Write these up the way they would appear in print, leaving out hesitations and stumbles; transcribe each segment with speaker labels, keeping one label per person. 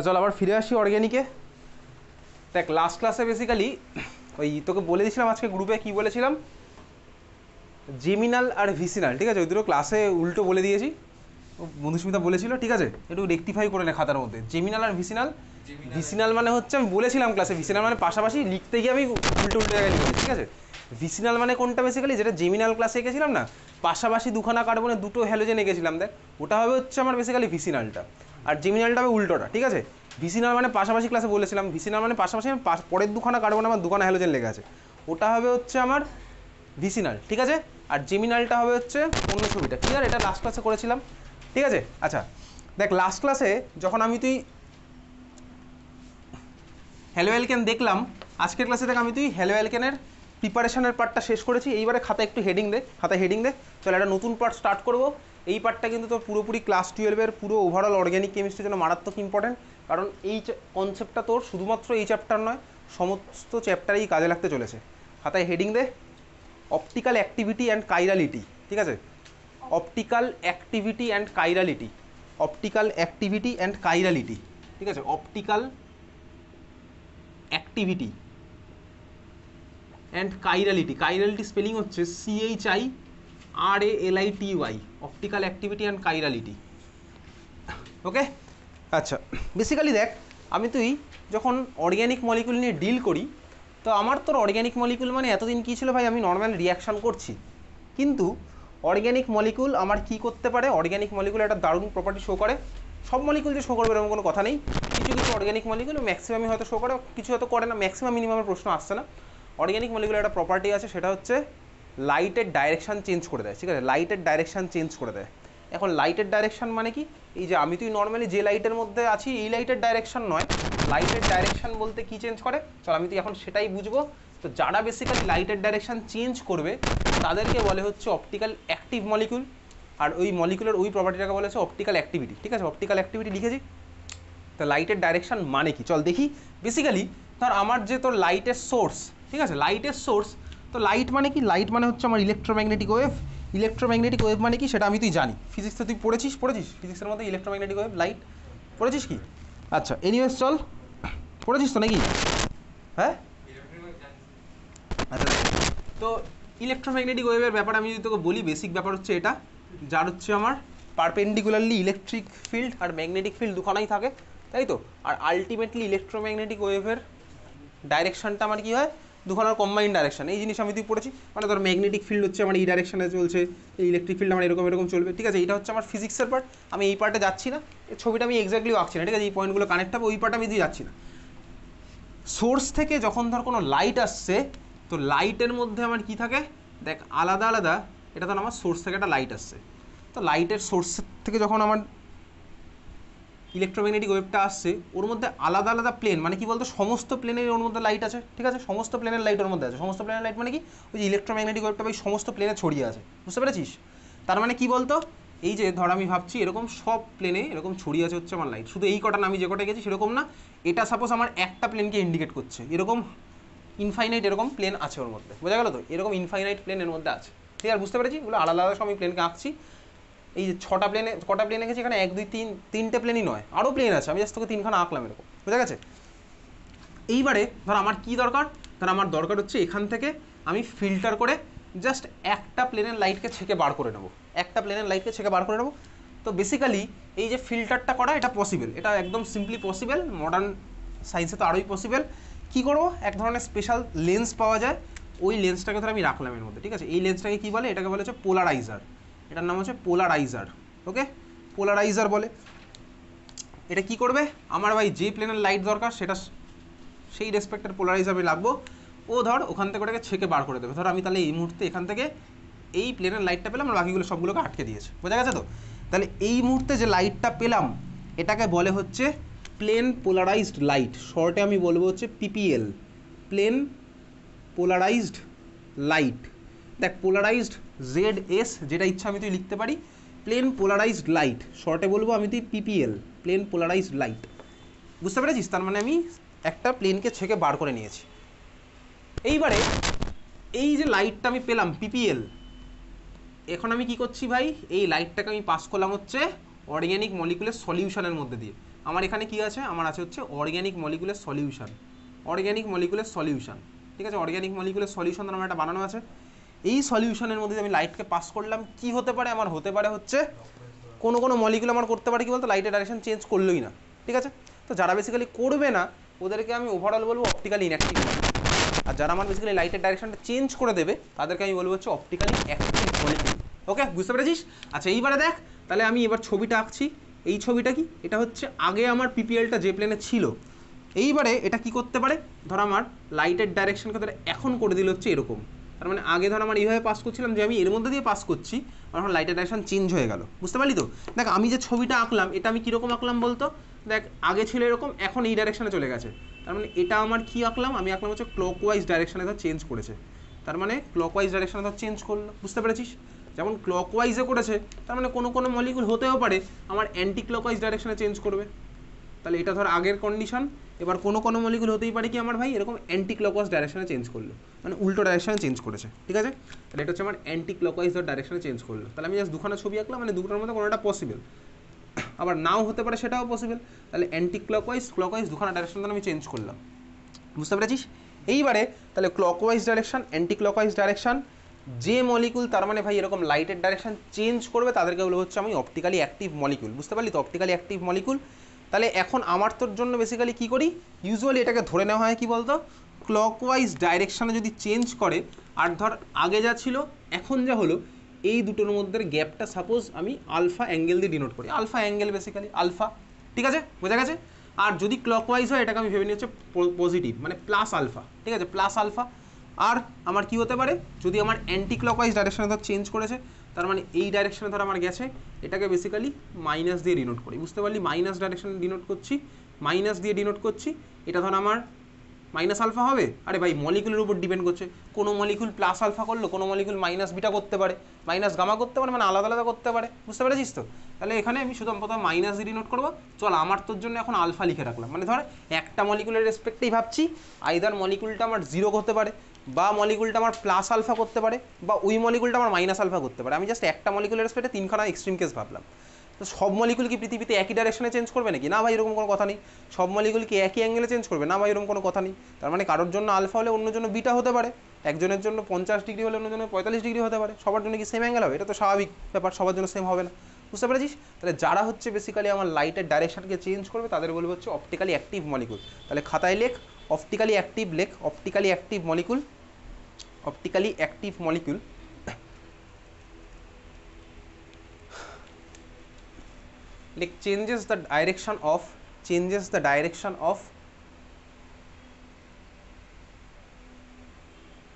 Speaker 1: চল আবার ফিরে আসি অর্গ্যানিকে। দেখ লাস্ট ক্লাসে বেসিক্যালি ওই তোকে বলে দিয়েছিলাম, আজকে গ্রুপে কি বলেছিলাম, জেমিনাল আর ভিসিনাল, ঠিক আছে? ওই দুটো ক্লাসে উল্টো বলে দিয়েছি, মধুস্মিতা বলেছিল, ঠিক আছে? একটু রেকটিফাই করে নে খাতার মধ্যে, জেমিনাল আর ভিসিনাল। ভিসিনাল মানে হচ্ছে, আমি বলেছিলাম ক্লাসে, ভিসিনাল মানে পাশাপাশি, লিখতে গিয়ে আমি উল্টো উল্টো জায়গায় লিখেছি, ঠিক আছে? ভিসিনাল মানে কোনটা বেসিক্যালি, যেটা জেমিনাল ক্লাসে এঁকেছিলাম না, পাশাপাশি দুখানা কার্বনে দুটো হ্যালোজেন এঁকেছিলাম, দেখ ওটা হবে হচ্ছে আমার বেসিক্যালি ভিসিনালটা, আর জেমিনালটা হবে উল্টোটা, ঠিক আছে? ভিসিনাল মানে পাশাপাশি, ক্লাসে বলেছিলাম ভিসিনাল মানে পাশাপাশি, পরের দুখানা কার্বন আমার দুখানা হ্যালোজেন লেগে আছে, ওটা হবে হচ্ছে আমার ভিসিনাল, ঠিক আছে? আর জেমিনালটা হবে হচ্ছে অন্য ছবিটা, ক্লিয়ার? এটা লাস্ট ক্লাসে করেছিলাম, ঠিক আছে? আচ্ছা দেখ, লাস্ট ক্লাসে যখন তুই হ্যালো অ্যালকেন দেখলাম, আজকের ক্লাসে দেখ তুই হ্যালো অ্যালকেনের প্রিপারেশনের পার্টটা শেষ করেছি। এইবারে খাতায় একটু হেডিং দে, খাতায় হেডিং দে। চল একটা নতুন পার্ট স্টার্ট করব। এই পার্টটা কিন্তু তোর পুরোপুরি ক্লাস 12-এর পুরো ওভারঅল অর্গ্যানিক কেমিস্ট্রির জন্য মারাত্মক ইম্পর্টেন্ট, কারণ এই কনসেপ্টটা তোর শুধুমাত্র এই চ্যাপ্টার নয়, সমস্ত চ্যাপ্টারেই কাজে লাগতে চলেছে। খাতায় হেডিং দে, অপটিক্যাল অ্যাক্টিভিটি অ্যান্ড কাইরালিটি, ঠিক আছে? Optical activity and chirality, optical activity and chirality, ঠিক আছে? Optical activity and chirality, chirality spelling হচ্ছে CHIRALITY, optical activity and chirality, okay? আচ্ছা বেসিক্যালি দেখ, তুই যখন অর্গ্যানিক মলিকুল নিয়ে ডিল করি, তো আমার তোর অর্গ্যানিক মলিকুল মানে এতদিন কী ছিল ভাই, আমি নর্মাল রিয়াকশান করছি, কিন্তু অর্গ্যানিক মলিকুল আমার কি করতে পারে, অর্গ্যানিক মলিকুল একটা দারুণ প্রপার্টি শো করে। সব মলিকুল যে শো করবে এরকম কোনো কথা নেই, কিছু কিছু অর্গ্যানিক মলিকুল ম্যাক্সিমামই হয়তো শো করে, কিছু হয়তো করে না, ম্যাক্সিমাম মিনিমামের প্রশ্ন আসছে না। অর্গ্যানিক মলিকুলের একটা প্রপার্টি আছে, সেটা হচ্ছে লাইটের ডাইরেকশান চেঞ্জ করে দেয়, ঠিক আছে? লাইটের ডাইরেকশান চেঞ্জ করে দেয়। এখন লাইটের ডাইরেকশান মানে কি, এই যে তুই নর্মালি যে লাইটের মধ্যে আছি এই লাইটের ডাইরেকশান নয়, লাইটের ডাইরেকশান বলতে কি চেঞ্জ করে, চল তুই এখন সেটাই বুঝবো। তো যারা বেসিক্যালি লাইটের ডাইরেকশান চেঞ্জ করবে তাদেরকে বলে হচ্ছে অপটিক্যাল অ্যাক্টিভ মলিকুল, আর ওই মলিকুলের ওই প্রপার্টিটাকে বলে হচ্ছে অপটিক্যাল অ্যাক্টিভিটি, ঠিক আছে? অপটিক্যাল অ্যাক্টিভিটি লিখেছি। তো লাইটের ডাইরেকশান মানে কি, চল দেখি। বেসিক্যালি ধর আমার যে তোর লাইটের সোর্স, ঠিক আছে? লাইটের সোর্স, তো লাইট মানে কি, লাইট মানে হচ্ছে আমার ইলেকট্রোম্যাগনেটিক ওয়েভ। ইলেকট্রোম্যাগনেটিক ওয়েভ মানে কি সেটা তুই জানি, ফিজিক্সে তুই পড়েছিস ফিজিক্সের মধ্যে ইলেকট্রোম্যাগনেটিক ওয়েভ, লাইট পড়েছিস কি? আচ্ছা এনিওয়েজ চল, পড়েছিস তো নাকি? হ্যাঁ আচ্ছা, তো ইলেকট্রোম্যাগনেটিক ওয়েভের ব্যাপারে আমি যদি তোকে বলি, বেসিক ব্যাপার হচ্ছে এটা, যার হচ্ছে আমার পারপেন্ডিকুলারলি ইলেকট্রিক ফিল্ড আর ম্যাগনেটিক ফিল্ড দুখানাই থাকে, তাই তো? আর আলটিমেটলি ইলেকট্রোম্যাগনেটিক ওয়েভের ডাইরেকশনটা আমার কী হয়, দুখানার কম্বাইন্ড ডাইরেকশন। এই জিনিস তুই পড়েছি, মানে ধর ম্যাগনেটিক ফিল্ড হচ্ছে আমার এই ডাইরেকশনে চলছে, এই ইলেকট্রিক ফিল্ড আমার এরকম এরকম চলবে, ঠিক আছে? এটা হচ্ছে আমার ফিজিক্সের পার্ট, আমি এই পার্টে যাচ্ছি না, এই ছবিটা আমি এক্স্যাক্টলি আঁকছি না, ঠিক আছে? এই পয়েন্টগুলো কানেক্ট হবে, ওই পার্টে আমি দিয়ে যাচ্ছি না। সোর্স থেকে যখন ধর কোনো লাইট আসছে, তো লাইটের মধ্যে আমার কি থাকে দেখ, আলাদা আলাদা, এটা ধর আমার সোর্স থেকে একটা লাইট আসছে, তো লাইটের সোর্স থেকে যখন আমার ইলেকট্রোম্যাগনেটিক ওয়েভটা আসছে, ওর মধ্যে আলাদা আলাদা প্লেন, মানে কি বলতো, সমস্ত প্লেনের ওর মধ্যে লাইট আছে, ঠিক আছে? সমস্ত প্লেনের লাইট ওর মধ্যে আছে। সমস্ত প্লেনের লাইট মানে কি, ওই যে ইলেকট্রোম্যাগনেটিক ওয়েভটা ওই সমস্ত প্লেনে ছড়িয়ে আছে, বুঝতে পেরেছিস? তার মানে কি বলতো, এই যে ধর আমি ভাবছি এরকম সব প্লেনে এরকম ছড়িয়ে আছে হচ্ছে আমার লাইট, শুধু এই কটা না, আমি যে কটা গেছি সেরকম না, এটা সাপোজ আমার একটা প্লেনকে ইন্ডিকেট করছে, এরকম ইনফাইনাইট এরকম প্লেন আছে ওর মধ্যে, বোঝা গেল তো? এরকম ইনফাইনাইট প্লেন এর মধ্যে আছে, ঠিক আছে? বুঝতে পেরেছি? এগুলো আলাদা আলাদা সব আমি প্লেনকে আঁকছি। এই যে কটা প্লেন এঁকেছি এখানে, 1 2 3 তিনটে প্লেনই নয়, আরও প্লেন আছে, আমি জাস্ট তোকে তিনখানা আঁকলাম এরকম, বোঝা গেছে? এইবারে ধর আমার কি দরকার, ধর আমার দরকার হচ্ছে এখান থেকে আমি ফিল্টার করে জাস্ট একটা প্লেনের লাইটকে ছেঁকে বার করে নেবো, একটা প্লেনের লাইটকে ছেঁকে বার করে নেবো। তো বেসিক্যালি এই যে ফিল্টারটা করা, এটা পসিবল, এটা একদম সিম্পলি পসিবল, মডার্ন সায়েন্সে তো আরোই পসিবল। কী করবো, এক ধরনের স্পেশাল লেন্স পাওয়া যায়, ওই লেন্সটাকে ধর আমি রাখলাম এর মধ্যে, ঠিক আছে? এই লেন্সটাকে কী বলে, এটাকে বলে হচ্ছে পোলারাইজার, এটার নাম হচ্ছে পোলারাইজার, ওকে? পোলারাইজার বলে। এটা কি করবে, আমার ভাই যে প্লেনের লাইট দরকার সেটা সেই রেসপেক্টের পোলারাইজার আমি লাগবো, ও ধর ওখান থেকে ওটাকে ছেঁকে বার করে দেবে। ধর আমি তাহলে এই মুহূর্তে এখান থেকে এই প্লেনের লাইটটা পেলাম, আর বাকিগুলো সবগুলোকে আটকে দিয়েছে, বোঝা গেছে তো? তাহলে এই মুহূর্তে যে লাইটটা পেলাম এটাকে বলে হচ্ছে প্লেন পোলারাইজড লাইট, শর্টে আমি বলবো হচ্ছে PPL, প্লেন পোলারাইজড লাইট। দেখ পোলারাইজড ZS, যেটা ইচ্ছা আমি তুই লিখতে পারি, প্লেন পোলারাইজড লাইট, শর্টে বলবো আমি তুই PPL, প্লেন পোলারাইজড লাইট, বুঝতে পেরেছিস? তার মানে আমি একটা প্লেনকে ছেঁকে বার করে নিয়েছি। এইবারে এই যে লাইটটা আমি পেলাম PPL, এখন আমি কি করছি ভাই, এই লাইটটাকে আমি পাস করলাম হচ্ছে অর্গ্যানিক মলিকুলের সলিউশনের মধ্যে দিয়ে। আমার এখানে কি আছে, আমার আছে হচ্ছে অর্গ্যানিক মলিকুলের সলিউশন, অর্গ্যানিক মলিকুলের সলিউশন, ঠিক আছে, অর্গ্যানিক মলিকুলের সলিউশন আমার একটা বানানো আছে। এই সলিউশনের মধ্যে আমি লাইটকে পাস করলাম, কি হতে পারে আমার, হতে পারে হচ্ছে কোনো কোনো মলিকুল আমার করতে পারে কি বলতো, লাইটের ডাইরেকশন চেঞ্জ করলোই না, ঠিক আছে। তো যারা বেসিক্যালি করবে না ওদেরকে আমি ওভারঅল বলবো অপটিক্যালি ইনঅ্যাক্টিভ, আর যারা আমার বেসিক্যালি লাইটের ডাইরেকশনটা চেঞ্জ করে দেবে তাদেরকে আমি বলবো হচ্ছে অপটিক্যালি অ্যাক্টিভ মলিকুল। ওকে, বুঝতে পেরেছিস? আচ্ছা এইবারে দেখ, তাহলে আমি এবার ছবিটা আঁকছি। এই ছবিটা কি, এটা হচ্ছে আগে আমার পিপিএলটা যে প্লেনে ছিল, এইবারে এটা কি করতে পারে, ধর আমার লাইটের ডাইরেকশনকে ধর এখন করে দিল হচ্ছে এরকম, তার মানে আগে ধর আমার এইভাবে পাস করছিলাম, যে আমি এর মধ্যে দিয়ে পাস করছি, আমার লাইটের ডাইরেকশন চেঞ্জ হয়ে গেল, বুঝতে পারলি তো? দেখ আমি যে ছবিটা আঁকলাম এটা আমি কীরকম আঁকলাম বলতো, দেখ আগে ছিল এরকম, এখন এই ডাইরেকশনে চলে গেছে, তার মানে এটা আমার কি আঁকলাম, আমি আঁকলাম হচ্ছে ক্লকওয়াইজ ডাইরেকশনে ধর চেঞ্জ করেছে, তার মানে ক্লকওয়াইজ ডাইরেকশনে ধর চেঞ্জ করলো, বুঝতে পেরেছিস? যেমন ক্লকওয়াইজে করেছে, তার মানে কোনো কোনো মলিকুল হতেও পারে আমার অ্যান্টি ক্লকওয়াইজ ডাইরেকশনে চেঞ্জ করবে, তাহলে এটা ধর আগের কন্ডিশন। এবার কোনো কোনো মলিকুল হতেই পারে কি আমার ভাই এরকম অ্যান্টি ক্লকওয়াইজ ডাইরেকশনে চেঞ্জ করলো, মানে উল্টো ডাইরেকশনে চেঞ্জ করেছে, ঠিক আছে। তাহলে এটা হচ্ছে আমার অ্যান্টি ক্লকওয়াইজ ডাইরেকশনে চেঞ্জ করলো, তাহলে আমি জাস্ট দুখানা ছবি আঁকলাম, মানে দুটোর মধ্যে কোনোটা পসিবল, আবার নাও হতে পারে সেটাও পসিবল, তাহলে অ্যান্টি ক্লকওয়াইজ ক্লকওয়াইজ দুখানা ডাইরেকশন আমি চেঞ্জ করলাম, বুঝতে পেরেছিস? এইবারে তাহলে clockwise direction, anti clockwise direction, যে মলিকুল তার মানে ভাই এরকম লাইটের ডাইরেকশন চেঞ্জ করবে তাদেরকে বলবো হচ্ছে আমি অপটিক্যালি অ্যাক্টিভ মলিকুল, বুঝতে পারলি তো? Optically active molecule. তাহলে এখন আমার তোর জন্য বেসিক্যালি কী করি, ইউজুয়ালি এটাকে ধরে নেওয়া হয় কি বলতো, ক্লকওয়াইজ ডাইরেকশানে যদি চেঞ্জ করে, আর ধর আগে যা ছিল এখন যা হলো, এই দুটোর মধ্যে গ্যাপটা সাপোজ আমি আলফা অ্যাঙ্গেল দিয়ে ডিনোট করি, আলফা অ্যাঙ্গেল বেসিক্যালি আলফা, ঠিক আছে, বোঝা গেছে? আর যদি ক্লকওয়াইজ হয় এটাকে আমি ভেবে নিই হচ্ছে পজিটিভ, মানে প্লাস আলফা, ঠিক আছে, প্লাস আলফা। আর আমার কি হতে পারে, যদি আমার অ্যান্টি ক্লকওয়াইজ ডাইরেকশনে ধর চেঞ্জ করেছে, তার মানে এই ডাইরেকশনে ধর আমার গেছে, এটাকে বেসিক্যালি মাইনাস দিয়ে ডিনোট করি, বুঝতে পারলি? মাইনাস ডাইরেকশনে ডিনোট করছি, মাইনাস দিয়ে ডিনোট করছি, এটা ধর আমার মাইনাস আলফা হবে। আরে ভাই মলিকুলের উপর ডিপেন্ড করছে, কোনো মলিকুল প্লাস আলফা করলো, কোনো মলিকুল মাইনাস বিটা করতে পারে, মাইনাস গামা করতে পারে, মানে আলাদা আলাদা করতে পারে, বুঝতে পেরেছিস তো? তাহলে এখানে আমি শুধু প্রথমে মাইনাস দিয়ে ডিনোট করবো। চল আমার তোর জন্য এখন আলফা লিখে রাখলাম, মানে ধর একটা মলিকুলের রেসপেক্টেই ভাবছি, আইদার মলিকুলটা আমার জিরো হতে পারে, বা মলিকুলটা আমার প্লাস আলফা করতে পারে, বা ওই মলিকুলটা আমার মাইনাস আলফা করতে পারে। আমি জাস্ট একটা মলিকুলের রেসপেক্টে তিনখানা এক্সট্রিম কেস ভাবলাম। তো সব মলিকুল কি পৃথিবীতে একই ডাইরেকশনে চেঞ্জ করবে নাকি? না ভাই, এরকম কোনো কথা নেই। সব মলিকুল কি একই অ্যাঙ্গেলে চেঞ্জ করবে? না ভাই, এরকম কোনো কথা নেই। তার মানে কারোর জন্য আলফা হলে অন্য জন্য বিটা হতে পারে, একজনের জন্য 50 ডিগ্রি হলে অন্য জন্য 45 ডিগ্রি হতে পারে, সবার জন্য কি সেম অ্যাঙ্গেল হবে? এটা তো স্বাভাবিক ব্যাপার, সবার জন্য সেম হবে না, বুঝতে পেরেছিস? তাহলে যারা হচ্ছে বেসিক্যালি আমার লাইটের ডাইরেকশনকে চেঞ্জ করবে তাদের বলবো হচ্ছে অপটিক্যালি অ্যাক্টিভ মলিকুল। তাহলে খাতায় লেখ অপটিক্যালি অ্যাক্টিভ, লেখ optically active molecule, optically active molecule like changes the direction of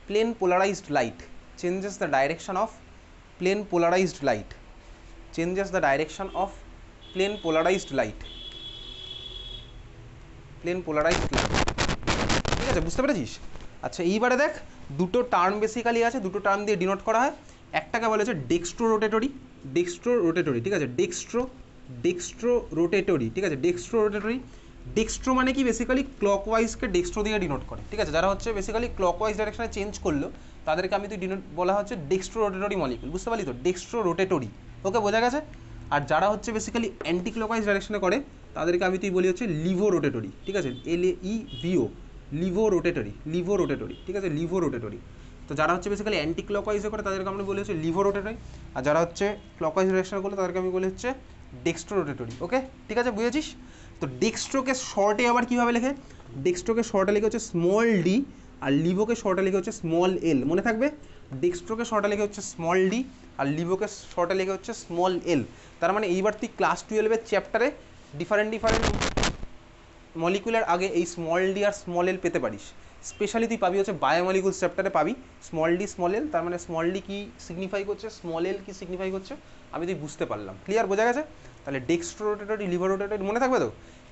Speaker 1: plane polarized light, changes the direction of plane polarized light, changes the direction of plane polarized light, plane polarized light, ঠিক আছে, বুঝতে পেরেছিস? আচ্ছা এইবারে দেখ দুটো term basically আছে, দুটো টার্ম দিয়ে ডিনোট করা হয়। একটাকে বলে হচ্ছে ডেক্সট্রো রোটেটরি, ঠিক আছে, ডেক্সট্রো রোটেটরি, ঠিক আছে, ডেক্সট্রো রোটেটরি। ডেক্সট্রো মানে কি বেসিক্যালি ক্লকওয়াইজকে ডেক্সট্রো দিয়ে ডিনোট করে, ঠিক আছে, যারা হচ্ছে বেসিক্যালি ক্লকওয়াইজ ডাইরেকশনে চেঞ্জ করলো তাদেরকে আমি তুই ডিনোট বলা হচ্ছে ডেক্সট্রো রোটেটরি মলিকুল, বুঝতে পারলি তো? ডেক্সট্রো রোটেটরি, ওকে, বোঝা গেছে? আর যারা হচ্ছে বেসিক্যালি অ্যান্টি ক্লকওয়াইজ ডাইরেকশনে করে তাদেরকে আমি তুই বলি হচ্ছে লিভো রোটেটরি, ঠিক আছে, LAEVO, লিভো রোটেটরি, ঠিক আছে, লিভো রোটেটরি। তো যারা হচ্ছে বেসিক্যালি অ্যান্টি ক্লকওয়াইজে করে তাদেরকে আমি বলি হচ্ছে লিভো রোটেটরি, আর যারা হচ্ছে ক্লকওয়াইজ ডাইরেকশনে করলে তাদেরকে আমি বলি হচ্ছে ডেক্সট্রো রোটেটরি, ওকে, ঠিক আছে, বুঝেছিস? তো ডেক্সট্রোকে শর্টে আবার কীভাবে লেখে? ডেক্সট্রোকে শর্টে লিখে হচ্ছে স্মল ডি, আর লিভোকে শর্টে লিখে হচ্ছে স্মল এল, মনে থাকবে? ডেক্সট্রোকে শর্টে লিখে হচ্ছে স্মল ডি, আর লিভোকে শর্টে লিখে হচ্ছে স্মল এল। তার মানে এইবার তুই ক্লাস 12-এর চ্যাপ্টারে ডিফারেন্ট মলিকুলের আগে এই স্মল ডি আর স্মল এল পেতে পারিস। স্পেশালি তুই পাবি হচ্ছে বায়োমলিকুলস চ্যাপ্টারে পাবি স্মল ডি স্মল এল, তার মানে স্মল ডি কী সিগনিফাই করছে, স্মল এল কী সিগনিফাই করছে, আমি তুই বুঝতে পারলাম। ক্লিয়ার, বোঝা গেছে? তাহলে ডেক্সট্রো রোটেটরি, লিভো রোটেটরি মনে থাকবে তো?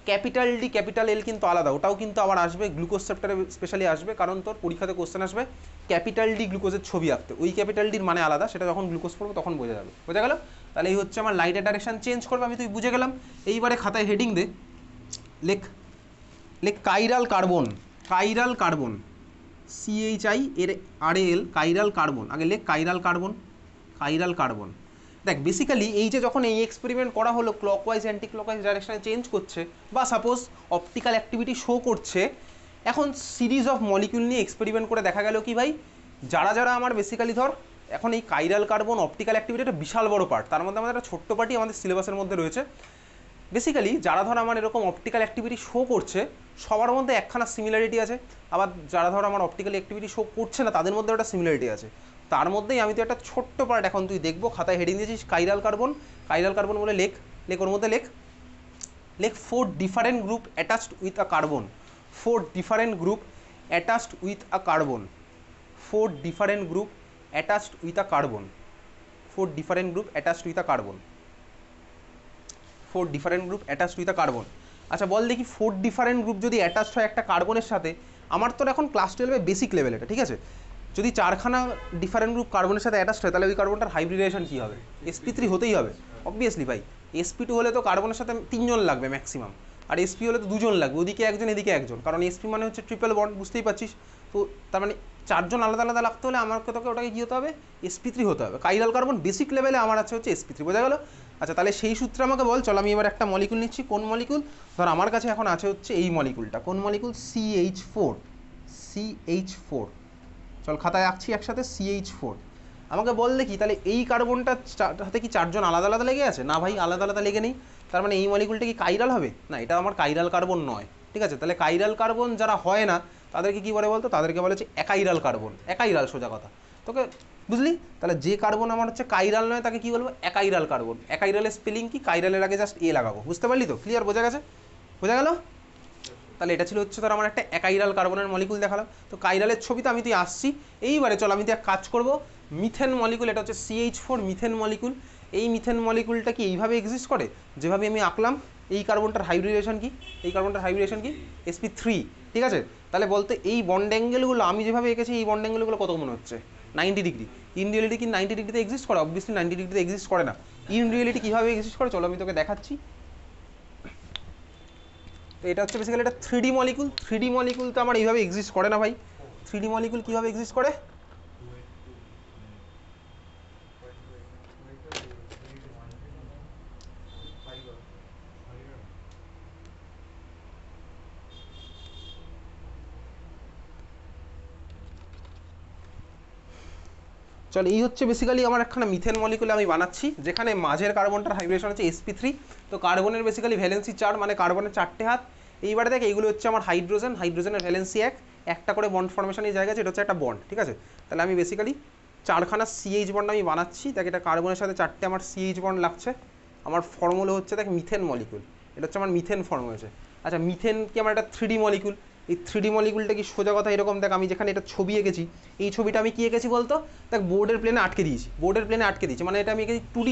Speaker 1: ক্যাপিটাল ডি ক্যাপিটাল এল কিন্তু আলাদা, ওটাও কিন্তু আবার আসবে গ্লুকোজ চ্যাপ্টারে স্পেশালি আসবে, কারণ তোর পরীক্ষাতে কোশ্চেন আসবে ক্যাপিটাল ডি গ্লুকোজের ছবি আঁকতে, ওই ক্যাপিটাল ডির মানে আলাদা, সেটা যখন গ্লুকোজ পড়বো তখন বোঝা যাবে, বোঝা গেল? তাহলে এই হচ্ছে আমার লাইটের ডাইরেকশন চেঞ্জ করবে, আমি তুই বুঝে গেলাম। এইবারে খাতায় হেডিং দে, লেখ chiral carbon, chiral carbon, CHIRAL, chiral carbon, আগে লেখ কাইরাল কার্বন, কাইরাল কার্বন। দেখ বেসিক্যালি এই যে যখন এই এক্সপেরিমেন্ট করা হলো ক্লকওয়াইজ অ্যান্টি ক্লকওয়াইজ ডাইরেকশনে চেঞ্জ করছে বা সাপোজ অপটিক্যাল অ্যাক্টিভিটি শো করছে, এখন সিরিজ অফ মলিকিউল নিয়ে এক্সপেরিমেন্ট করে দেখা গেল কি ভাই, যারা যারা আমার বেসিক্যালি ধর এখন এই কাইরাল কার্বন অপটিক্যাল অ্যাক্টিভিটি একটা বিশাল বড় পার্ট, তার মধ্যে আমাদের একটা ছোট্ট পার্টি আমাদের সিলেবাসের মধ্যে রয়েছে। বেসিক্যালি যারা ধর আমার এরকম অপটিক্যাল অ্যাক্টিভিটি শো করছে সবার মধ্যে একখানা সিমিলারিটি আছে, আবার যারা ধর আমার অপটিক্যাল অ্যাক্টিভিটি শো করছে না তাদের মধ্যে একটা সিমিলারিটি আছে। তার মধ্যেই আমি তো একটা ছোট্ট পার্ট এখন তুই দেখবো, খাতায় হেডিং দিয়েছিস কাইরাল কার্বন, কাইরাল কার্বন বলে লেখ, ওর মধ্যে লেখ 4 different group attached with a carbon, 4 different group attached with a carbon, 4 different group attached with a carbon, 4 different group attached with a carbon, 4 different group attached with a carbon. আচ্ছা বল দেখি 4 different group যদি attached হয় একটা কার্বনের সাথে, আমার তো এখন ক্লাস 12 বেসিক লেভেল এটা, ঠিক আছে, যদি 4খানা ডিফারেন্ট গ্রুপ কার্বনের সাথে অ্যাটাচড হয় তাহলে ওই কার্বনটার হাইব্রিডেশন কী হবে, sp3 হতেই হবে অবভিয়াসলি ভাই। sp2 হলে তো কার্বনের সাথে 3 জন লাগবে ম্যাক্সিমাম, আর sp হলে তো 2 জন লাগবে, ওদিকে একজন এদিকে একজন, কারণ sp মানে হচ্ছে ট্রিপল বন্ড, বুঝতেই পারছিস। তো তার মানে 4 জন আলাদা আলাদা লাগতে হলে আমাকে তোকে ওটাকে কী হতে হবে, sp3 হতে হবে। কাইরাল কার্বন বেসিক লেভেলে আমার আছে হচ্ছে sp3, বোঝা গেল। আচ্ছা তাহলে সেই সূত্রে আমাকে বল, চল আমি এবার একটা মলিকুল নিচ্ছি, কোন মলিকুল, ধর আমার কাছে এখন আছে হচ্ছে এই মলিকুলটা, কোন মলিকুল, CH4, CH4, চল খাতায় আঁকছি একসাথে CH4। আমাকে বল দেখি তাহলে এই কার্বনটা হাতে কি 4 জন আলাদা আলাদা লেগে আছে, না ভাই আলাদা আলাদা লেগে নেই, তার মানে এই মলিকুলটা কি কাইরাল হবে, না এটা আমার কাইরাল কার্বন নয়, ঠিক আছে। তাহলে কাইরাল কার্বন যারা হয় না তাদেরকে কি বলে বলতো, তাদেরকে বলে হচ্ছে একাইরাল কার্বন, একাইরাল সোজা কথা তোকে বুঝলি। তাহলে যে কার্বন আমার হচ্ছে কাইরাল নয় তাকে কি বলবো, একাইরাল কার্বন। একাইরালের স্পেলিং কি, কাইরালের আগে জাস্ট এ লাগাবো, বুঝতে পারলি তো, ক্লিয়ার, বোঝা গেছে, বোঝা গেল। তাহলে এটা ছিল হচ্ছে ধর আমার একটা একাইরাল কার্বনের মলিকুল দেখালাম, তো কাইরালের ছবিতে আমি তুই আসছি। এইবারে চল আমি তো এক কাজ করবো, মিথেন মলিকুল, এটা হচ্ছে CH4 মিথেন মলিকুল। এই মিথেন মলিকুলটা কি এইভাবে এক্সিস্ট করে যেভাবে আমি আঁকলাম, এই কার্বনটার হাইব্রিডেশন কি, এই কার্বনটার হাইব্রিডেশন কি, sp3, ঠিক আছে। তাহলে বলতে এই বন্ড অ্যাঙ্গেলগুলো আমি যেভাবে এঁকেছি এই বন্ড অ্যাঙ্গেলগুলো কত মনে হচ্ছে, 90 ডিগ্রি। ইন রিয়েলিটি কি 90 ডিগ্রিতে এক্সিস্ট করে, অবভিয়াসলি 90 ডিগ্রিতে এক্সিস্ট করে না। ইন রিয়েলিটি কীভাবে এক্সিস্ট করে চলো আমি তোকে দেখাচ্ছি। তো এটা হচ্ছে বেসিক্যালি একটা 3D মলিকুল, 3D মলিকুল তো আমার এইভাবে এক্সিস্ট করে না ভাই। 3D মলিকুল কীভাবে এক্সিস্ট করে, চল এই হচ্ছে বেসিক্যালি আমার একখানা মিথেন মলিকুল আমি বানাচ্ছি, যেখানে মাঝের কার্বনটার হাইব্রিডেশন হচ্ছে sp3। তো কার্বনের বেসিক্যালি ভ্যালেন্সি 4, মানে কার্বনের 4টে হাত। এইবারে দেখ এইগুলো হচ্ছে আমার হাইড্রোজেন, হাইড্রোজেনের ভ্যালেন্সি 1, একটা করে বন্ড ফর্মেশনের জায়গা আছে, এটা হচ্ছে একটা বন্ড, ঠিক আছে। তাহলে আমি বেসিক্যালি 4খানা CH বন্ড আমি বানাচ্ছি, দেখ এটা কার্বনের সাথে 4টে আমার CH বন্ড লাগছে। আমার ফর্মুলা হচ্ছে দেখ মিথেন মলিকুল, এটা হচ্ছে আমার মিথেন ফর্ম হয়েছে। আচ্ছা মিথেন কি আমার একটা 3D মলিকুল, এই 3D মলিকুলটা কি সোজা কথা এরকম, দেখ আমি যেখানে এটা ছবি এঁকেছি, এই ছবিটা আমি কি এঁকেছি বলতো, দেখ বোর্ডের প্লেনে আটকে দিয়েছি, বোর্ডের প্লেনে আটকে দিয়েছি, মানে এটা আমি এঁকেছি 2D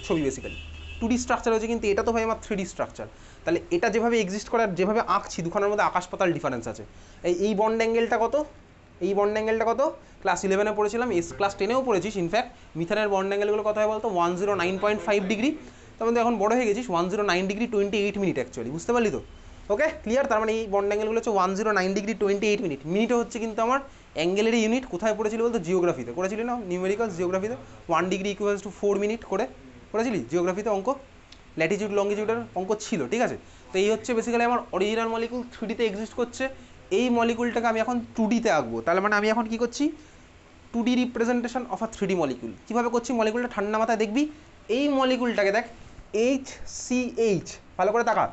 Speaker 1: ছবি, বেসিক্যালি 2D স্ট্রাকচার হয়েছে, কিন্তু এটা তো ভাই আমার 3D স্ট্রাকচার। তাহলে এটা যেভাবে এক্সিস্ট করে আর যেভাবে আঁকছি দুখানের মধ্যে আকাশ পাতাল ডিফারেন্স আছে। এই বন্ড অ্যাঙ্গেলটা কত, এই বন্ড অ্যাঙ্গেলটা কত, ক্লাস 11-এ পড়েছিলাম, ক্লাস 10-এও পড়েছিস ইনফ্যাক্ট। মিথেনের বন্ড অ্যাঙ্গেলগুলো কত হয় বলতো, 109.5 ডিগ্রি। তার মধ্যে এখন বড় হয়ে গেছিস, 109 ডিগ্রি 28 মিনিট অ্যাকচুয়ালি, বুঝতে পারলি তো, ওকে ক্লিয়ার। তার মানে এই বন্ড অ্যাঙ্গেলগুলো হচ্ছে 109 ডিগ্রি 28 মিনিট। মিনিটে হচ্ছে কিন্তু আমার অ্যাঙ্গেলের ইউনিট, কোথায় পড়েছিল বলতো, জিওগ্রাফিতে করেছিলি না, নিউমেরিক্যাল জিওগ্রাফিতে 1 ডিগ্রি ইকুয়ালস টু 4 মিনিট করেছিলি জিওগ্রাফিতে অঙ্ক, ল্যাটিটিউড লঙ্গিটিউডের অঙ্ক ছিল, ঠিক আছে। তো এই হচ্ছে বেসিক্যালি আমার অরিজিনাল মলিকুল 3Dতে এক্সিস্ট করছে। এই মলিকুলটাকে আমি এখন 2Dতে আঁকবো, তাহলে মানে আমি এখন কি করছি, 2D representation of a 3D molecule. কীভাবে করছি, মলিকুলটা ঠান্ডা মাথায় দেখবি, এই মলিকুলটাকে দেখ HCH, ভালো করে তাকা,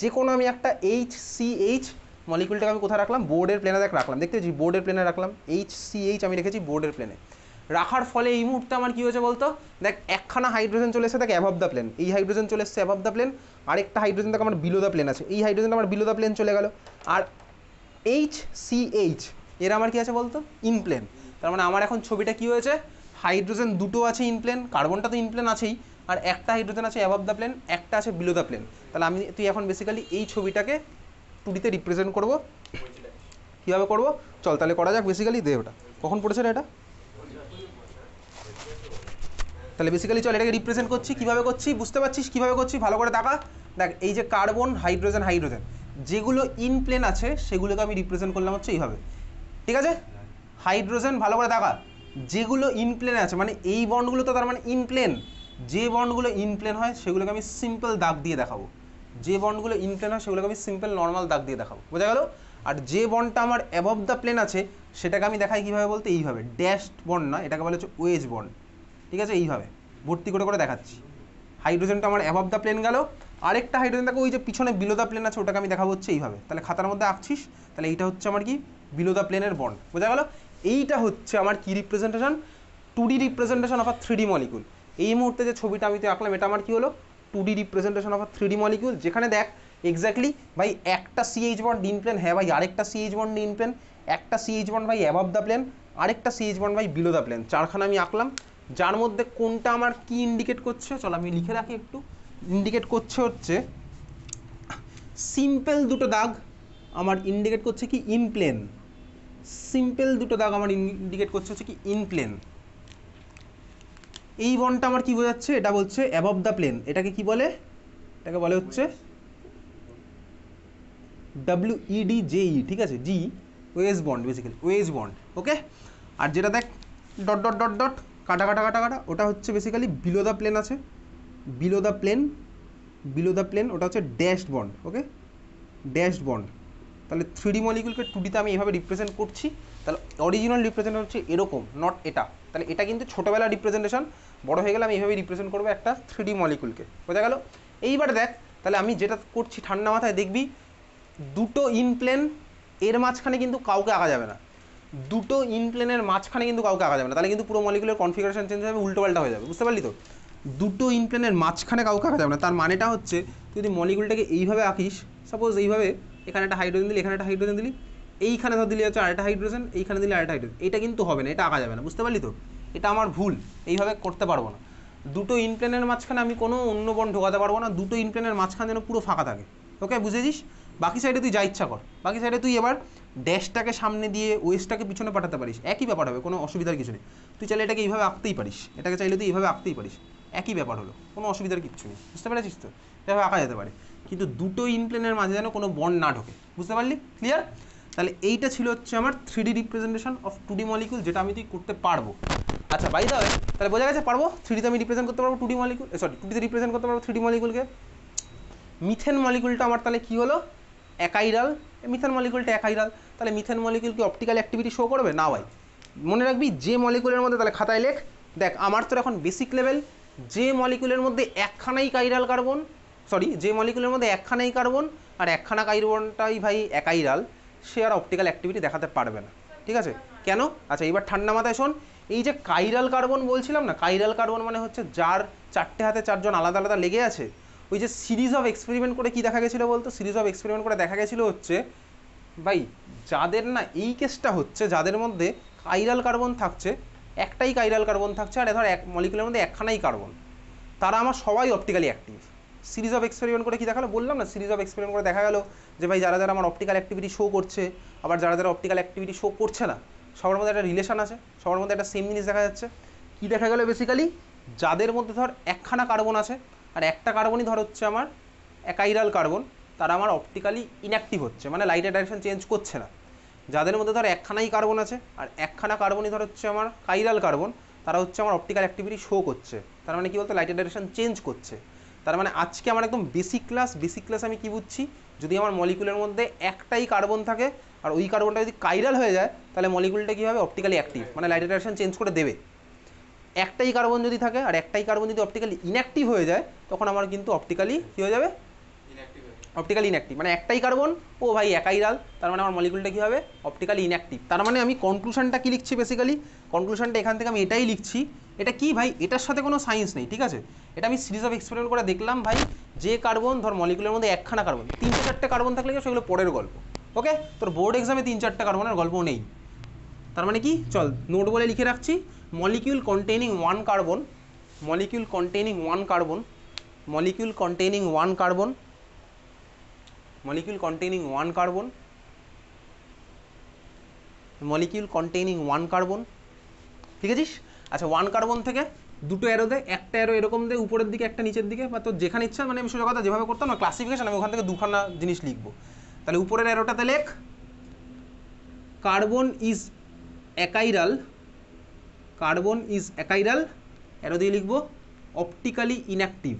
Speaker 1: যে কোনো আমি একটা HCH মলিকুলটাকে আমি কোথায় রাখলাম, বোর্ডের প্লেনে দেখ রাখলাম, দেখতে পাচ্ছি বোর্ডের প্লেনে রাখলাম, HCH আমি রেখেছি বোর্ডের প্লেনে। রাখার ফলে এই মুহূর্তে আমার কী হয়েছে বলতো, দেখ একখানা হাইড্রোজেন চলে এসে দেখ অ্যাবভ দ্য প্লেন, এই হাইড্রোজেন চলে এসছে অ্যাবভ দ্য প্লেন, আরেকটা হাইড্রোজেন দেখ আমার বিলো দ্য প্লেন আছে, এই হাইড্রোজেনটা আমার বিলো দ্য প্লেন চলে গেল, আর HCH এর আমার কি আছে বলতো, ইন প্লেন। তার মানে আমার এখন ছবিটা কি হয়েছে, হাইড্রোজেন দুটো আছে ইন প্লেন, কার্বনটা তো ইন প্লেন আছেই, আর একটা হাইড্রোজেন আছে অ্যাবভ দ্য প্লেন, একটা আছে বিলো দ্য প্লেন। তাহলে তুই এখন বেসিক্যালি এই ছবিটাকে 2Dতে রিপ্রেজেন্ট করবো, কীভাবে করবো চল তাহলে করা যাক। বেসিক্যালি দে ওটা কখন পড়েছে এটা, তাহলে বেসিক্যালি চল এটাকে রিপ্রেজেন্ট করছি, কীভাবে করছি বুঝতে পারছিস, কীভাবে করছি ভালো করে দেখা। দেখ এই যে কার্বন হাইড্রোজেন হাইড্রোজেন যেগুলো ইন প্লেন আছে সেগুলোকে আমি রিপ্রেজেন্ট করলাম হচ্ছে এইভাবে, ঠিক আছে। হাইড্রোজেন ভালো করে দেখা, যেগুলো ইন প্লেন আছে মানে এই বন্ডগুলো তো তার মানে ইন প্লেন, যে বন্ডগুলো ইনপ্লেন হয় সেগুলোকে আমি সিম্পল দাগ দিয়ে দেখাবো, যে বন্ডগুলো ইনপ্লেন হয় সেগুলোকে আমি সিম্পল নর্মাল দাগ দিয়ে দেখাবো, বোঝা গেল? আর যে বন্ডটা আমার অ্যাবভ দ্য প্লেন আছে সেটাকে আমি দেখাই কীভাবে বলতে এইভাবে, ড্যাশড বন্ড না, এটাকে বলা হচ্ছে ওয়েজ বন্ড, ঠিক আছে? এইভাবে ভর্তি করে করে দেখাচ্ছি। হাইড্রোজেনটা আমার অ্যাবভ দ্য প্লেন গেল, আরেকটা হাইড্রোজেন দেখো ওই যে পিছনে বিলো দ্য প্লেন আছে ওটাকে আমি দেখাবো হচ্ছে এইভাবে। তাহলে খাতার মধ্যে আঁকছিস, তাহলে এইটা হচ্ছে আমার কি বিলো দ্য প্লেনের বন্ড, বোঝা গেল? এইটা হচ্ছে আমার কি representation, 2D representation of a 3D molecule. এই মুহূর্তে যে ছবিটা আমি তো আঁকলাম এটা আমার কি হলো 2D representation of a 3D molecule, যেখানে দেখ এক্স্যাক্টলি ভাই একটা CH বন্ড ইন প্লেন, হ্যাঁ ভাই আরেকটা CH বন্ড ইন প্লেন, একটা CH বন্ড ভাই অ্যাবভ দ্য প্লেন, আরেকটা CH বন্ড ভাই বিলো দ্য প্লেন, চারখানা আমি আঁকলাম। যার মধ্যে কোনটা আমার কি ইন্ডিকেট করছে, চলো আমি লিখে রাখি একটু। ইন্ডিকেট করছে হচ্ছে সিম্পল দুটো দাগ আমার ইন্ডিকেট করছে কি ইন প্লেন, সিম্পল দুটো দাগ আমার ইন্ডিকেট করছে হচ্ছে কি ইন প্লেন। এই বন্ডটা আমার কি বোঝাচ্ছে, এটা বলছে অ্যাবভ দ্য প্লেন, এটাকে কি বলে, এটাকে বলে হচ্ছে WEDJE, ঠিক আছে? জি wedge bond, basically wedge bond, okay? আর যেটা দেখ ডট ডট ডট ডট কাটা কাটা কাটা কাটা ওটা হচ্ছে বেসিক্যালি বিলো দ্য প্লেন আছে, below the plane, below the plane ওটা হচ্ছে dashed bond, okay? Dashed bond. তাহলে 3D মলিকুলকে 2Dতে আমি এভাবে রিপ্রেজেন্ট করছি, তাহলে অরিজিনাল রিপ্রেজেন্টেশন হচ্ছে এরকম, নট এটা। তাহলে এটা কিন্তু ছোটোবেলার রিপ্রেজেন্টেশন, বড় হয়ে গেলে আমি এইভাবে রিপ্রেজেন্ট করবো একটা 3D মলিকুলকে, বোঝা গেল? এইবার দেখ তাহলে আমি যেটা করছি ঠান্ডা মাথায় দেখবি, দুটো ইনপ্লেন এর মাঝখানে কিন্তু কাউকে আঁকা যাবে না, দুটো ইনপ্লেনের মাঝখানে কিন্তু কাউকে আঁকা যাবে না, তাহলে কিন্তু পুরো মলিকুলের কনফিগারেশন চেঞ্জ হবে, উল্টোপাল্টা হয়ে যাবে, বুঝতে পারলি তো? দুটো ইনপ্লেনের মাঝখানে কাউকে আঁকা যাবে না, তার মানেটা হচ্ছে তুই যদি মলিকুলটাকে এইভাবে আঁকিস, সাপোজ এইভাবে, এখানে একটা হাইড্রোজেন দিলি, এখানে একটা হাইড্রোজেন দিলি, এইখানে ধর দিলি হচ্ছে আরেকটা হাইড্রোজেন, এইখানে দিলি আরেকটা হাইড্রোজেন, এটা কিন্তু হবে না, এটা আঁকা যাবে না, বুঝতে পারলি তো? এটা আমার ভুল, এইভাবে করতে পারবো না। দুটো ইনপ্লেনের মাঝখানে আমি কোনো অন্য বন্ড ঢোকাতে পারবো না, দুটো ইনপ্লেনের মাঝখানে যেন পুরো ফাঁকা থাকে, ওকে? বুঝেছিস? বাকি সাইডে তুই যা ইচ্ছা কর, বাকি সাইডে তুই এবার ড্যাশটাকে সামনে দিয়ে ওয়েস্টটাকে পিছনে পাঠাতে পারিস, একই ব্যাপার হবে, কোনো অসুবিধার কিছু নেই। তুই চাইলে এটাকে এইভাবে আঁকতেই পারিস, এটাকে চাইলে তুই এইভাবে আঁকতেই পারিস, একই ব্যাপার হলো, কোনো অসুবিধার কিছু নেই, বুঝতে পেরেছিস তো? এভাবে আঁকা যেতে পারে, কিন্তু দুটো ইনপ্লেনের মাঝে যেন কোনো বন্ড না ঢোকে, বুঝতে পারলি? ক্লিয়ার? তাহলে এইটা ছিল হচ্ছে আমার 3D representation of 2D molecule, যেটা আমি তুই করতে পারবো। আচ্ছা বাই দ্য ওয়ে, তাহলে বোঝা গেছে পারবো 3Dতে আমি রিপ্রেজেন্ট করতে পারবো 2D মলিকুল, সরি 2Dতে রিপ্রেজেন্ট করতে পারবো 3D মলিকুলকে। মিথেন মলিকুলটা আমার তাহলে কী হলো, অ্যাকাইরাল, মিথেন মলিকুলটা অ্যাকাইরাল, তাহলে মিথেন মলিকুল কি অপটিক্যাল অ্যাক্টিভিটি শো করবে? না ভাই, মনে রাখবি যে মলিকুলের মধ্যে, তাহলে খাতায় লেখ, দেখ আমার তো এখন বেসিক লেভেল, যে মলিকুলের মধ্যে একখানাই কাইরাল কার্বন, সরি যে মলিকুলের মধ্যে একখানাই কার্বন আর একখানা কার্বনটাই ভাই অ্যাকাইরাল, সে আর অপটিক্যাল অ্যাক্টিভিটি দেখাতে পারবে না, ঠিক আছে? কেন? আচ্ছা এইবার ঠান্ডা মাথায় শোন, এই যে কাইরাল কার্বন বলছিলাম না, কাইরাল কার্বন মানে হচ্ছে যার চারটে হাতে চারজন আলাদা আলাদা লেগে আছে, ওই যে সিরিজ অফ এক্সপেরিমেন্ট করে কি দেখা গেছিলো বলতো, সিরিজ অফ এক্সপেরিমেন্ট করে দেখা গেছিলো হচ্ছে ভাই যাদের না এই কেসটা হচ্ছে, যাদের মধ্যে কাইরাল কার্বন থাকছে, একটাই কাইরাল কার্বন থাকছে আর ধর এক মলিকুলের মধ্যে একখানাই কার্বন, তারা আমার সবাই optically active. Series of experiment করে কি দেখালো বললাম না, সিরিজ অফ এক্সপেরিমেন্ট করে দেখা গেল যে ভাই যারা যারা আমার অপটিক্যাল অ্যাক্টিভিটি শো করছে, আবার যারা যারা অপটিক্যাল অ্যাক্টিভিটি শো করছে না, সবার মধ্যে একটা রিলেশন আছে, সবার মধ্যে একটা সেম জিনিস দেখা যাচ্ছে। কি দেখা গেল বেসিক্যালি, যাদের মধ্যে ধর একখানা কার্বন আছে আর একটা কার্বনই ধর হচ্ছে আমার অ্যাকাইরাল কার্বন, তারা আমার অপটিক্যালি ইনঅ্যাক্টিভ হচ্ছে, মানে লাইটের ডাইরেকশন চেঞ্জ করছে না। যাদের মধ্যে ধর একখানাই কার্বন আছে আর একখানা কার্বনই ধর হচ্ছে আমার কাইরাল কার্বন, তারা হচ্ছে আমার অপটিক্যাল অ্যাক্টিভিটি শো করছে, তার মানে কি বলতো লাইটের ডাইরেকশন চেঞ্জ করছে। তার মানে আজকে আমার একদম বেসিক ক্লাস আমি কি বুঝছি, যদি আমার মলিকুলের মধ্যে একটাই কার্বন থাকে আর ওই কার্বনটা যদি কাইরাল হয়ে যায়, তাহলে মলিকুলটা কী হবে, অপটিক্যালি অ্যাক্টিভ, মানে লাইটের ডাইরেকশন চেঞ্জ করে দেবে। একটাই কার্বন যদি থাকে আর একটাই কার্বন যদি অপটিক্যালি ইনঅ্যাক্টিভ হয়ে যায়, তখন আমার কিন্তু অপটিক্যালি কী হয়ে যাবে, অপটিক্যালি ইনঅ্যাক্টিভ, মানে একটাই কার্বন ও ভাই একাইরাল, তার মানে আমার মলিকুলটা কী হবে, অপটিক্যালি ইনঅ্যাক্টিভ। তার মানে আমি কনক্লুশনটা কী লিখছি, বেসিক্যালি কনক্লুশনটা এখান থেকে আমি এটাই লিখছি, এটা কি ভাই, এটার সাথে কোনো সায়েন্স নেই, ঠিক আছে? এটা আমি সিরিজ অফ এক্সপেরিমেন্ট করে দেখলাম ভাই, যে কার্বন ধর মলিকুলের মধ্যে একখানা কার্বন, 3-4টে কার্বন থাকলে সেগুলো পরের গল্প, ওকে? তোর বোর্ড এক্সামে 3-4টে কার্বনের গল্প নেই। তার মানে কি, চল নোট বলে লিখে রাখছি, molecule containing one carbon, molecule containing one carbon, molecule containing one carbon, molecule containing one carbon, molecule containing one carbon, ঠিক আছিস? আচ্ছা ওয়ান কার্বন থেকে দুটো অ্যারো দেয়, একটা অ্যারো এরকম দেয় উপরের দিকে, একটা নিচের দিকে, বা তোর যেখানে ইচ্ছা, মানে আমি সোজা কথা যেভাবে করতাম না ক্লাসিফিকেশন, আমি ওখান থেকে দুখানা জিনিস লিখবো। তাহলে উপরের অ্যারোটাতে লেখ carbon is achiral, carbon is achiral, arrow দিয়ে লিখবো optically inactive,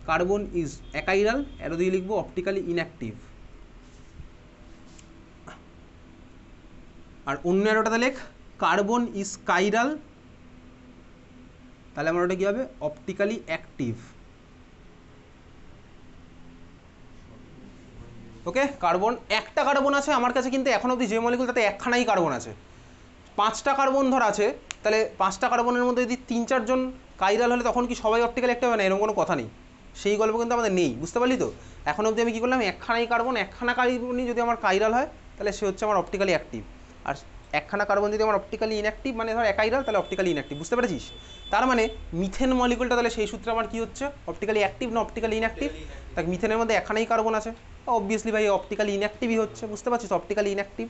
Speaker 1: carbon is achiral, arrow দিয়ে লিখবো অপটিক্যালি ইনঅ্যাক্টিভ। আর অন্য অ্যারোটাতে লেখ কার্বন ইজ কাইরাল, তাহলে আমার ওটা কী হবে অপটিক্যালি অ্যাক্টিভ। ওকে, কার্বন একটা কার্বন আছে আমার কাছে, কিন্তু এখন অবধি যে মলিকুল তাতে একখানাই কার্বন আছে। 5টা কার্বন ধর আছে, তাহলে 5টা কার্বনের মধ্যে যদি 3-4 জন কাইরাল হলে তখন কি সবাই অপটিক্যালি অ্যাক্টিভ হবে না? এরকম কোনো কথা নেই, সেই গল্প কিন্তু আমাদের নেই, বুঝতে পারলি তো? এখন অবধি আমি কী করলাম, একখানাই কার্বন, একখানা কার্বনই যদি আমার কাইরাল হয় তাহলে সে হচ্ছে আমার অপটিক্যালি অ্যাক্টিভ, আর একখানা কার্বন যদি আমার অপটিক্যালি ইনঅ্যাক্টিভ মানে ধর একাইরাল, তাহলে অপটিক্যালি ইনঅ্যাক্টিভ, বুঝতে পেরেছিস? তার মানে মিথেন মলিকুলটা তাহলে সেই সূত্রে আমার কী হচ্ছে, অপটিক্যালি অ্যাক্টিভ না অপটিক্যালি ইনঅ্যাক্টিভ? তাই মিথেনের মধ্যে একখানাই কার্বন আছে, অবভিয়াসলি ভাই অপটিক্যালি ইনঅ্যাক্টিভই হচ্ছে, বুঝতে পারছিস? অপটিক্যালি ইনঅ্যাক্টিভ,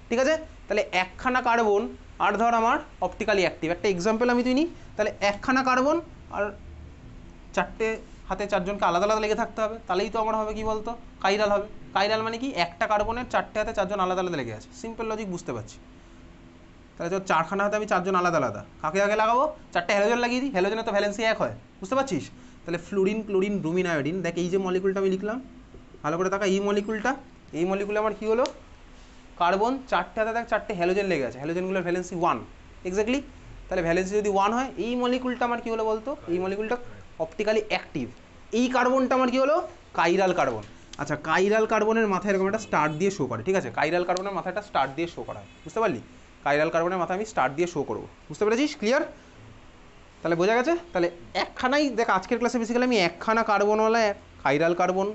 Speaker 1: ঠিক আছে? তাহলে একখানা কার্বন আর ধর আমার অপটিক্যালি অ্যাক্টিভ, একটা এক্সাম্পল আমি তুই নিই, তাহলে একখানা কার্বন আর 4টে হাতে 4জনকে আলাদা আলাদা লেগে থাকতে হবে, তাহলেই তো আমার হবে কি বলতো, কাইরাল হবে। কাইরাল মানে কি, একটা কার্বনের 4টে হাতে 4জন আলাদা আলাদা লেগে আছে, সিম্পল লজিক, বুঝতে পারছি? তাহলে তো 4খানা হাতে আমি 4জন আলাদা আলাদা, কাকে আগে লাগাবো, 4টে হ্যালোজেন লাগিয়ে দিই, হ্যালোজেনের তো ভ্যালেন্সি 1 হয়, বুঝতে পারছিস? তাহলে ফ্লোরিন, ক্লোরিন, ব্রোমিন, আয়োডিন, দেখ এই যে মলিকুলটা আমি লিখলাম, ভালো করে তাকা, এই মলিকুলটা, এই মলিকুলে আমার কী হলো, কার্বন 4টে হাতে দেখ 4টে হ্যালোজেন লেগে আছে, হ্যালোজেনগুলোর ভ্যালেন্সি 1, এক্স্যাক্টলি। তাহলে ভ্যালেন্সি যদি 1 হয়, এই মলিকুলটা আমার কী হলো বলতো, এই মলিকুলটা অপটিক্যালি অ্যাক্টিভ, এই কার্বনটা আমার কী হলো, কাইরাল কার্বন। আচ্ছা, কাইরাল কার্বনের মাথায় এরকম একটা স্টার দিয়ে শো করে, ঠিক আছে? কাইরাল কার্বনের মাথায় একটা স্টার দিয়ে শো করা হয়, বুঝতে পারলি? কাইরাল কার্বনের মাথায় আমি স্টার দিয়ে শো করবো, বুঝতে পেরেছিস? ক্লিয়ার? তাহলে বোঝা গেছে? তাহলে একখানাই দেখ, আজকের ক্লাসে বেসিক্যালি আমি একখানা কার্বনওয়ালা কাইরাল কার্বন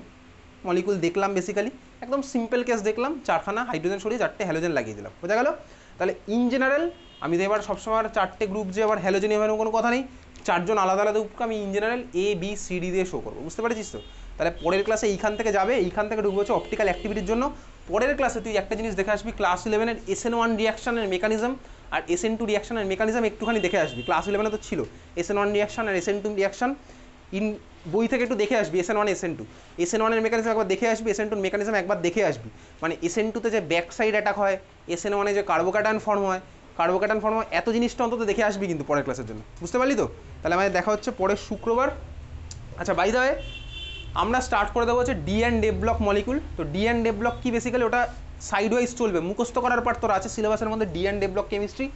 Speaker 1: মলিকুল দেখলাম, বেসিক্যালি একদম সিম্পল কেস দেখলাম, 4খানা হাইড্রোজেন সরিয়ে 4টে হ্যালোজেন লাগিয়ে দিলাম, বোঝা গেল? তাহলে ইন জেনারেল আমি তো এবার সবসময় 4টে গ্রুপ যে আবার হ্যালোজেন এভাবে কোনো কথা নেই, 4জন আলাদা আলাদা গ্রুপকে আমি ইন জেনারেল ABCD দিয়ে শো করবো, বুঝতে পেরেছিস তো? তাহলে পরের ক্লাসে এইখান থেকে যাবে, এইখান থেকে ঢুকবো হচ্ছে অপটিক্যাল অ্যাক্টিভিটির জন্য। পরের ক্লাসে তুই একটা জিনিস দেখে আসবি, ক্লাস 11-এর SN1 রিয়াকশনের মেকানিজম আর SN2 রিয়াকশনের মেকানিজম একটুখানি দেখে আসবি। ক্লাস 11-এ তো ছিল SN1 reaction R SN2 reaction, in বই থেকে একটু দেখে আসবি SN1 SN2, SN1-এর মেকানিজম একবার দেখে আসবি, SN2-র মেকানিজম একবার দেখে আসবি। মানে SN2-তে যে ব্যাক সাইড অ্যাটাক হয়, SN1-এ যে কার্বোক্যাটায়ন ফর্ম হয়, কার্বোক্যাটায়ন ফর্ম হয়, এত জিনিসটা অন্তত দেখে আসবি কিন্তু পরের ক্লাসের জন্য, বুঝতে পারলি তো? তাহলে আমাদের দেখা হচ্ছে পরের শুক্রবার। আচ্ছা, বাই দ্য ওয়ে, আমরা স্টার্ট করে দেবো হচ্ছে D and a block molecule. তো ডি অ্যান্ড এ ব্লক কি, বেসিক্যালি ওটা সাইড ওয়াইজ চলবে, মুখস্থ করার পার্ট তোর আছে সিলেবাসের মধ্যে, D and a block chemistry.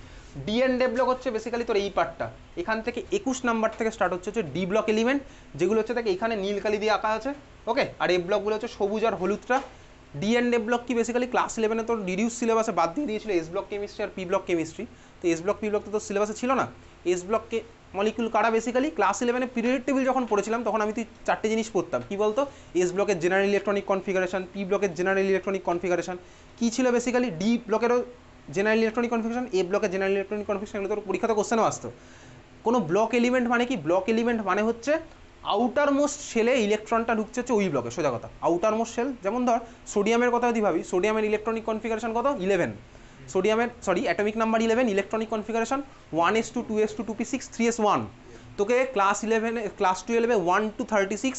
Speaker 1: D and a block হচ্ছে বেসিক্যালি তোর এই পার্টটা, এখান থেকে 21 নাম্বার থেকে স্টার্ট হচ্ছে ডি ব্লক এলিমেন্ট, যেগুলো হচ্ছে তাকে এখানে নীল কালি দিয়ে আঁকা আছে, ওকে? আর এ ব্লকগুলো হচ্ছে সবুজ আর হলুদটা। ডি অ্যান্ড এ ব্লক কি, বেসিক্যালি ক্লাস 11-এ তোর রিডিউস সিলেবাসে বাদ দিয়ে দিয়েছিল এস ব্লক কেমিস্ট্রি আর পি ব্লক কেমিস্ট্রি। তো এস ব্লক পি ব্লক তো তোর সিলেবাসে ছিল না। এস ব্লককে মলিকুল কারা, বেসিক্যালি ক্লাস 11-এ পিরিয়ড টেবিল যখন পড়েছিলাম তখন আমি তুই 4টে জিনিস পড়তাম, কী বলতো? এস ব্লকের জেনারেল ইলেকট্রনিক কনফিগারেশন, পি ব্লকের জেনারেল ইলেকট্রনিক কনফিগারেশন কী ছিল, বেসিক্যালি ডি ব্লকেরও জেনারেল ইলেকট্রনিক কনফিগারেশন, এ ব্লকের জেনারেল ইলেকট্রনিক কনফিগারেশন, এগুলো তোর পরীক্ষাতে কোশ্চেনও আসতো। কোনো ব্লক এলিমেন্ট মানে কি, ব্লক এলিমেন্ট মানে হচ্ছে আউটার মোস্ট সেলে ইলেকট্রনটা ঢুকছে হচ্ছে ওই ব্লকে, সোজা কথা। আউটার মোস্ট সেল, যেমন ধর সোডিয়ামের কথা যদি ভাবি, সোডিয়ামের ইলেকট্রনিক কনফিগারেশন কত, 11, সোডিয়ামের atomic number 11, electronic configuration 1s2 2s2 2p6 3s1। তোকে ক্লাস 12-এ 1 to 36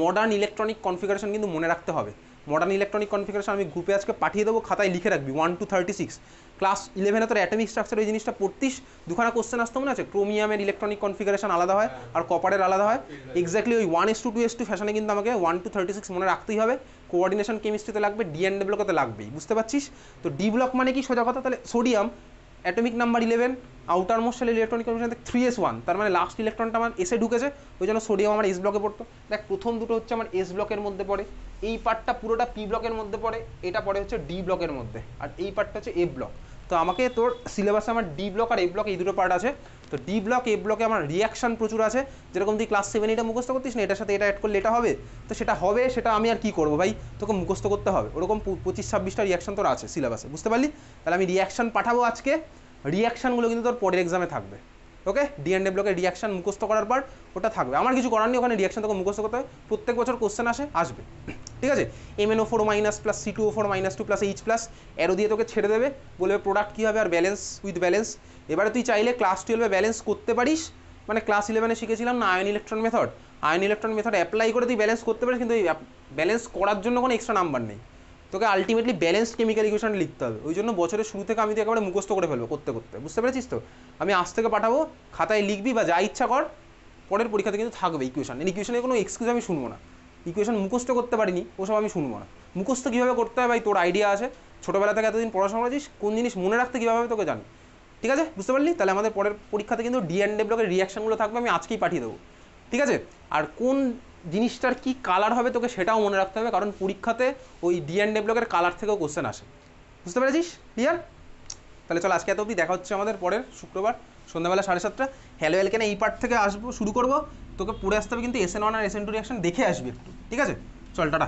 Speaker 1: মডার্ন ইলেকট্রনিক কনফিগারেশন কিন্তু মনে রাখতে হবে। মডার্ন ইলেকট্রনিক কনফিগারেশন আমি গ্রুপে আজকে পাঠিয়ে দেবো, খাতায় লিখে রাখবি 1 to 36। ক্লাস 11-এ তোর অ্যাটমিক স্ট্রাকচার ওই জিনিসটা পড়তিস, দুখানা কোশ্চেন আসতো মনে আছে, ক্রোমিয়ামের ইলেকট্রনিক কনফিগারেশন আলাদা হয় আর কপারের আলাদা হয়, এক্স্যাক্টলি ওই 1s2 2s2 ফ্যাশনে কিন্তু আমাকে 1 to 36 মনে রাখতেই হবে। কোঅর্ডিনেশন কেমিস্ট্রিতে লাগবে, ডি অ্যান্ড এ ব্লকেতে লাগবেই, বুঝতে পারছিস তো? ডি ব্লক মানে কি, সোজা কথা, তাহলে sodium atomic number 11, outermost shell electronic configuration 3s1, তার মানে লাস্ট ইলেকট্রনটা আমার এসে ঢুকেছে, ওই জন্য সোডিয়াম আমার এস ব্লকে পড়তো। দেখ, প্রথম দুটো হচ্ছে আমার এস ব্লকের মধ্যে পড়ে, এই পার্টটা পুরোটা পি ব্লকের মধ্যে পড়ে, এটা পড়ে হচ্ছে ডি ব্লকের মধ্যে, আর এই পার্টটা হচ্ছে এ ব্লক। তো আমাকে তোর সিলেবাসে আমার ডি ব্লক আর এ ব্লক এই দুটো পার্ট আছে। তো ডি ব্লক এ ব্লকে আমার রিয়াকশন প্রচুর আছে, যেরকম তুই ক্লাস 7 এটা মুখস্থ করতিস না, এটার সাথে এটা অ্যাড করলে এটা হবে, তো সেটা হবে, সেটা আমি আর কি করবো ভাই, তোকে মুখস্থ করতে হবে। ওরকম 25-26টা রিয়াকশন তোর আছে সিলেবাসে, বুঝতে পারলি? তাহলে আমি রিয়াকশন পাঠাবো আজকে, রিয়াকশানগুলো কিন্তু তোর পরের এক্সামে থাকবে, ওকে? ডি অ্যান্ড এ ব্লকের রিয়াকশন মুখস্থ করার পর ওটা থাকবে, আমার কিছু করার নেই, ওখানে রিয়াকশন তোকে মুখস্থ করতে হয়, প্রত্যেক বছর কোশ্চেন আসবে, ঠিক আছে? MnO4- plus C2O4- 2 plus H plus arrow দিয়ে তোকে ছেড়ে দেবে, বলবে প্রোডাক্ট কী হবে আর ব্যালেন্স উইথ ব্যালেন্স। এবারে তুই চাইলে ক্লাস 12-এ ব্যালেন্স করতে পারিস, মানে ক্লাস 11-এ শিখেছিলাম না ion electron method, ion electron method apply করে তুই ব্যালেন্স করতে পারিস, কিন্তু এই ব্যালেন্স করার জন্য কোনো এক্সট্রা নাম্বার নেই, তোকে আলটিমেটলি ব্যালেন্সড কেমিক্যাল ইকুয়েশন লিখতে হবে। ওই জন্য বছরের শুরু থেকে আমি তো একেবারে মুখস্থ করে ফেলবো করতে করতে, বুঝতে পেরেছিস তো? আমি আজ থেকে পাঠাবো, খাতায় লিখবি বা যা ইচ্ছা কর, পরের পরীক্ষাতে কিন্তু থাকবে ইকুয়েশন। ইকুয়েশনের কোনো এক্সকিউজ আমি শুনবো না। ইকুয়েশন মুখস্থ করতে পারিনি ওসব আমি শুনবো না। মুখস্থ কীভাবে করতে হয় ভাই তোর আইডিয়া আছে, ছোটোবেলা থেকে এতদিন পড়াশোনা করেছিস, কোন জিনিস মনে রাখতে কীভাবে হবে তোকে জানি, ঠিক আছে? বুঝতে পারলি? তাহলে আমাদের পরের পরীক্ষাতে কিন্তু ডি&ডে ব্লকের রিয়াকশানগুলো থাকবে, আমি আজকেই পাঠিয়ে দেবো, ঠিক আছে? আর কোন জিনিসটার কী কালার হবে তোকে সেটাও মনে রাখতে হবে, কারণ পরীক্ষাতে ওই ডি&ডে ব্লকের কালার থেকেও কোশ্চেন আসে। বুঝতে পেরেছিস? ক্লিয়ার? তাহলে চল আজকে এত অবধি, দেখা হচ্ছে আমাদের পরের শুক্রবার সন্ধ্যাবেলা 7:30। হ্যালো এলকেনে এই পার্ট থেকে আসবো, শুরু করবো, তোকে পড়ে আসতে হবে কিন্তু SN1 আর SN2 রিয়াকশন দেখে আসবি একটু, ঠিক আছে? চল টাটা।